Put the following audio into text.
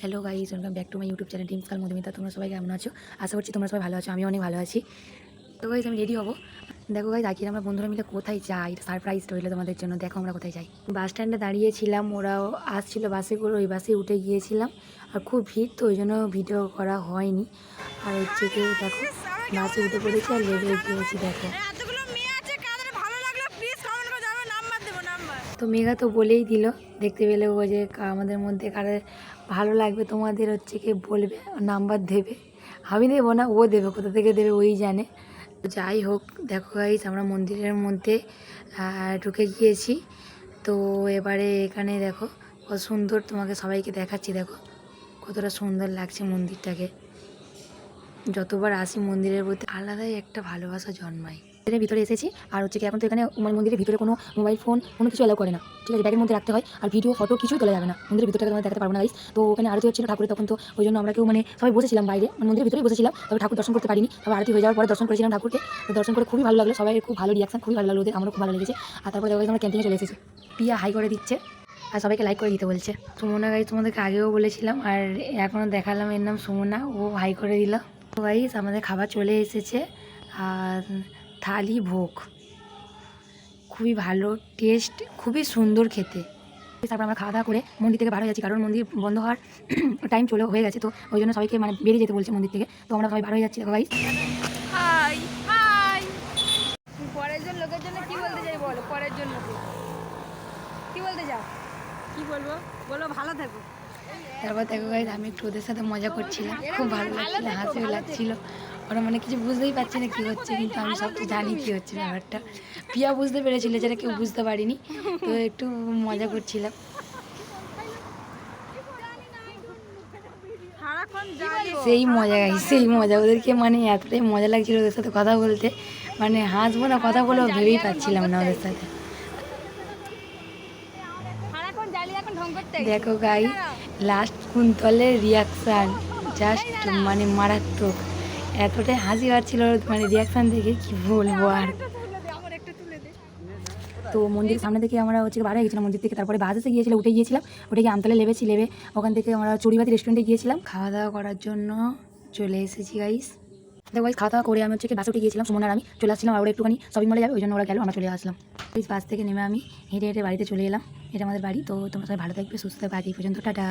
Hello guys, welcome back to my YouTube channel ডিমস কাল মধুমিতা। তোমরা সবাই কেমন আছো? আশা করছি তোমরা সবাই ভালো আছো, আমি অনেক ভালো আছি। তো গাইস আমি রেডি হবো। দেখো গাইস, আজকে আমরা বন্ধুরা মিলে কোথায় যাই, সারপ্রাইজ রইলো তোমাদের জন্য। দেখো আমরা কোথায় যাই। বাস স্ট্যান্ডে দাঁড়িয়েছিলাম, ওরাও আসছিল বাসে করে, ওই বাসে উঠে গিয়েছিলাম। আর খুব ভিড়, তো ওই জন্য ভিডিও করা হয়নি। আর হচ্ছে কি দেখো, বাসে উঠে পড়েছি আর লেগে গিয়েছি। দেখো তো মেঘা তো বলেই দিল, দেখতে পেলে ও যে আমাদের মধ্যে কারো ভালো লাগবে তোমাদের হচ্ছে কি বলবে, নাম্বার দেবে। আমি দেবো না, ও দেবে, কোথা থেকে দেবে ওই জানে। যাই হোক, দেখো গাইস আমরা মন্দিরের মধ্যে ঢুকে গিয়েছি। তো এবারে এখানে দেখো কত সুন্দর, তোমাকে সবাইকে দেখাচ্ছি। দেখো কতটা সুন্দর লাগছে মন্দিরটাকে। যতবার আসি মন্দিরের প্রতি আলাদাই একটা ভালোবাসা জন্মায়। মন্দিরের ভিতরে এসেছি, আর হচ্ছে কি এখন তো এখানে মন্দিরের ভিতরে কোনো মোবাইল ফোন কোনো কিছু অ্যালাউ করে না, ঠিক আছে? ব্যাগের মধ্যে রাখতে হয়, আর ভিডিও ফটো কিছুই তোলা যাবে না। মন্দিরের ভিতরটাকে তোমাদের দেখাতে পারবো না গাইস। তো ওখানে আরতি হচ্ছিল ঠাকুরের, তখন তো ওই জন্য আমরা কেউ সবাই বসেছিলাম বাইরে, মন্দিরের ভিতরেই বসেছিলাম। তবে ঠাকুর দর্শন করতে পারিনি। তবে আরতি হয়ে যাওয়ার পরে দর্শন করেছিলাম ঠাকুরকে। তো দর্শন করে খুবই ভালো লাগলো, সবাই খুব ভালো রিয়াকশন, খুবই ভালো লাগলো ওদের, আমারও খুব ভালো লেগেছে। আর তারপরে দেখো আমরা ক্যান্টিনে চলে এসেছি। পিয়া হাই করে দিচ্ছে আর সবাইকে লাইক করে দিতে বলছে। সুমনা গাইস তোমাদেরকে আগেও বলেছিলাম, আর এখনও দেখালাম, এর নাম সুমনা, ও হাই করে দিল। তো গাইস আমাদের খাবার চলে এসেছে, আর থালি ভোগ খুবই ভালো টেস্ট, খুবই সুন্দর খেতে। তারপর আমরা খাওয়া দাওয়া করে মন্দির থেকে বার হয়ে যাচ্ছি, কারণ মন্দির বন্ধ হওয়ার টাইম হয়ে গেছে। তো ওই জন্য সবাইকে বেরিয়ে যেতে বলছে মন্দির থেকে। তো আমরা সবাই বার হয়ে যাচ্ছি। দেখো গাইস, হাই হাই। পরের জন লোকের জন্য কি বলতে চাই বলো? পরের জন্য কি বলতে চাও? কি বলবো? বলো ভালো থাকো। তারপর দেখো গাইস আমি একটু ওদের সাথে মজা করছিলাম, খুব ভালো লাগছিল, হাসিও লাগছিল। ওরা কিছু বুঝতেই পারছে না কী হচ্ছে, কিন্তু আমি সব তো জানি কী হচ্ছে ব্যাপারটা। পিয়া বুঝতে পেরেছিল, যেটা কেউ বুঝতে পারিনি। তো একটু মজা করছিলাম। সেই মজা গাইস, সেই মজা ওদেরকে, এতটাই মজা লাগছিল ওদের সাথে কথা বলতে, হাসবো না কথা বলেও ভেবেই পাচ্ছিলাম না ওদের সাথে। দেখো গাই, লাস্ট কুন্তলের রিয়াকশান জাস্ট মারাত্মক। এতটাই হাসি পাচ্ছিল রিয়াকশান দেখে, কি বলবো আর। তো মন্দিরের সামনে থেকে আমরা হচ্ছে বার হয়ে গেছিলাম মন্দির থেকে। তারপরে বাস এসে গিয়েছিল, উঠে গিয়েছিলাম, উঠে গিয়ে আমতলে লেবে ওখান থেকে আমরা চড়িবাতি রেস্টুরেন্টে গিয়েছিলাম খাওয়া দাওয়া করার জন্য। চলে এসেছি গাইস। দেখো গাইস, খাওয়া দাওয়া করে আমি হচ্ছে বাসে উঠে গিয়েছিলাম, সুমনার আমি চলে আসছিলাম। আর ওরা একটুখানি শপিং মলে যাবে, ওই জন্য ওরা গেল, আমরা চলে আসলাম। বাস থেকে নেমে আমি হেঁটে হেঁটে বাড়িতে চলে এলাম। এটা আমাদের বাড়ি। তো তোমরা সবাই ভালো থাকবে, সুস্থ থাকবে। আজ এই পর্যন্ত, টাটা।